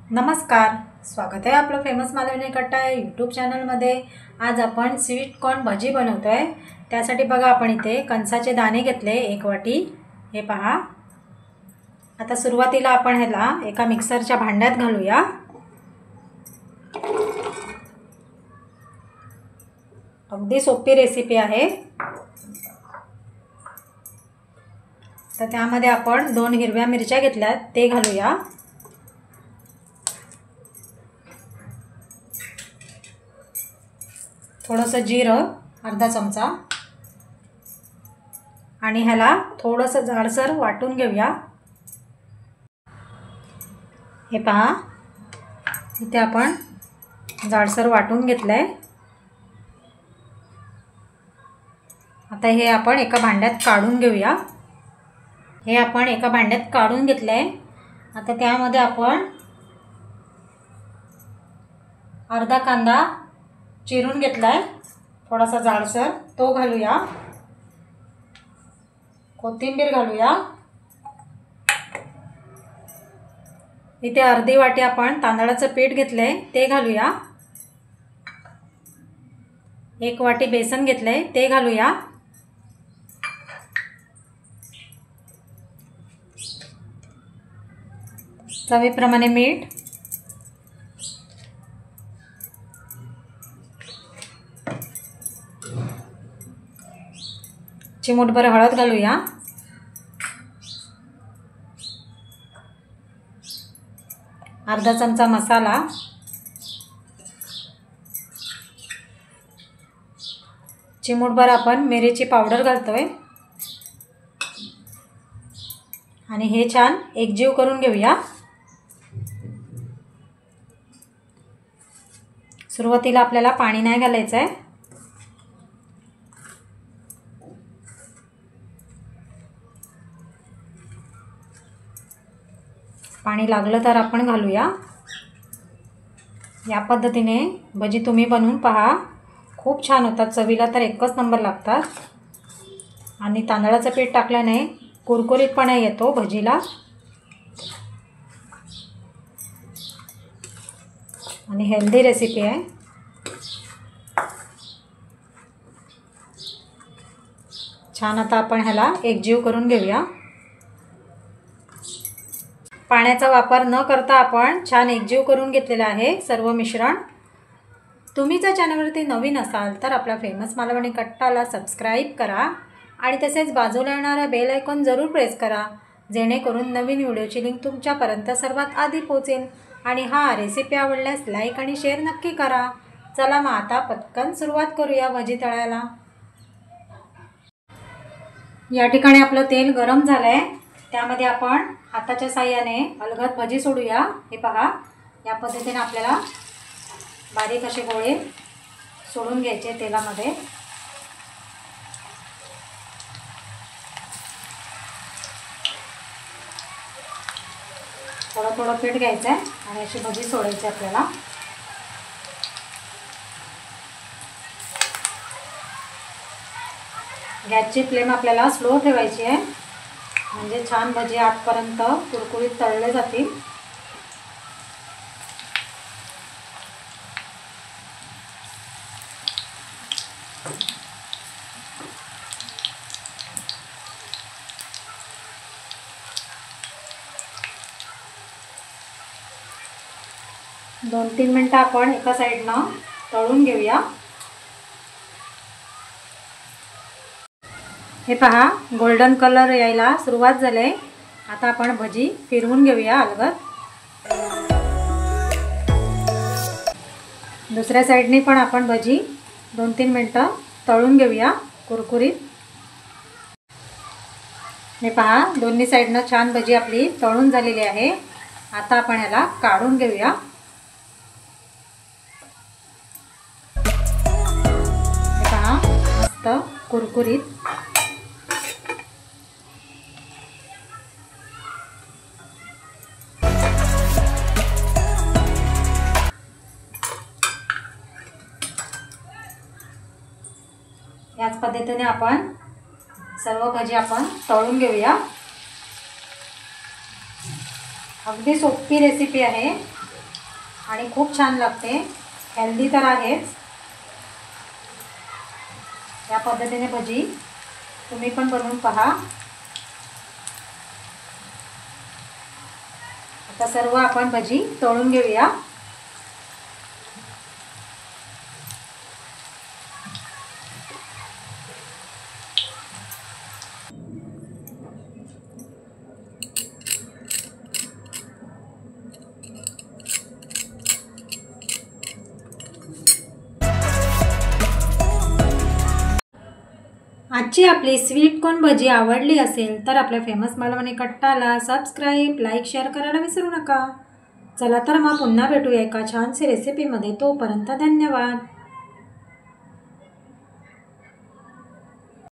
नमस्कार, स्वागत आहे आपलं फेमस मालवणी कट्टा या यूट्यूब चॅनलमध्ये। आज आपण स्वीट कॉर्न भजी बनवतोय। त्यासाठी बघा आपण इथे कणसाचे दाणे घेतले 1 वाटी, हे पहा। आता सुरुवातीला आपण ह्याला एका मिक्सरच्या भांड्यात घालूया। अगदी सोपी रेसिपी आहे। तर त्यामध्ये आपण 2 हिरव्या मिरच्या घेतल्यात, ते घालूया। थोडंसं जिरं अर्धा चमचा आणि ह्याला थोडंसं जाडसर वाटून घेऊया। हे पहा, इथे आपण जाडसर वाटून घेतलंय। आता हे आपण एका भांड्यात काढून घेऊया। हे आपण एका भांड्यात काढून घेतलंय। आता त्यामध्ये आपण अर्धा कांदा चिरून घेतलाय, थोडासा जाडसर, तो घालूया। कोथिंबीर घालूया। इथे अर्धी वाटी आपण तांदळाचं पीठ घेतलंय, ते घालूया। 1 वाटी बेसन घेतलंय, ते घालूया। चवीप्रमाणे मीठ, चिमूटभर हळद घालूया। अर्धा चमचा मसाला, चिमूटभर आपण मिरची पावडर घालतोय आणि हे छान एकजीव करून घेऊया। सुरुवातीला आपल्याला पाणी नाही घालायचं आहे। पाणी लागलं तर आपण घालूया। या पद्धतीने भजी तुम्ही बनवून पहा, खूप छान होतात। चवीला तर एकच नंबर लागतात आणि तांदळाचं पीठ टाकल्याने कुरकुरीतपणा येतो भजीला आणि हेल्दी रेसिपी आहे। छान, आता आपण ह्याला एकजीव करून घेऊया। पाण्याचा वापर न करता आपण छान एकजीव करून घेतलेला आहे सर्व मिश्रण। तुम्ही जर चॅनलवरती नवीन असाल तर आपला फेमस मालवणी कट्टाला सबस्क्राईब करा आणि तसेच बाजूला येणारा बेल आयकॉन जरूर प्रेस करा, जेणेकरून नवीन व्हिडिओची लिंक तुमच्यापर्यंत सर्वात आधी पोहोचेल। आणि रेसिपी आवडल्यास लाईक आणि शेअर नक्की करा। चला मग आता पटकन सुरुवात करूया भजी तळायला। या ठिकाणी आपलं तेल गरम झालंय, त्यामध्ये आपण हाताच्या साहाय्याने अलगद भजी सोडूया। हे पहा, या पद्धतीने आपल्याला बारीक असे गोळे सोडून घ्यायचे तेलामध्ये। थोडं थोडं पीठ घ्यायचं आहे आणि अशी भजी सोडायची आपल्याला। गॅसची फ्लेम आपल्याला स्लो ठेवायची आहे, म्हणजे छान भजी आतपर्यंत कुरकुरीत तळले जातील। दोन 3 मिनिटं आपण एका साईडनं तळून घेऊया। हे पहा, गोल्डन कलर यायला सुरुवात झाली। आता आपण भजी फिरवून घेऊया अलगद। दुसऱ्या साईडने पण आपण भजी 2-3 मिनिटं तळून घेऊया कुरकुरीत। हे पहा, दोन्ही साईडनं छान भजी आपली तळून झालेली आहे। आता आपण याला काढून घेऊया। हे पहा, मस्त कुरकुरीत। याच पद्धतीने आपण सर्व भजी आपण तळून घेऊया। अगदी सोपी रेसिपी आहे आणि खूप छान लागते, हेल्दी तर आहेच। या पद्धतीने भजी तुम्ही पण बनवून पहा। आता सर्व आपण भजी तळून घेऊया। आजची आपली स्वीट कॉर्न भजी आवडली असेल तर आपल्या फेमस मालवणी कट्टाला सबस्क्राईब, लाईक, शेअर करायला विसरू नका। चला तर मग पुन्हा भेटूया एका छानशी रेसिपीमध्ये। तोपर्यंत धन्यवाद।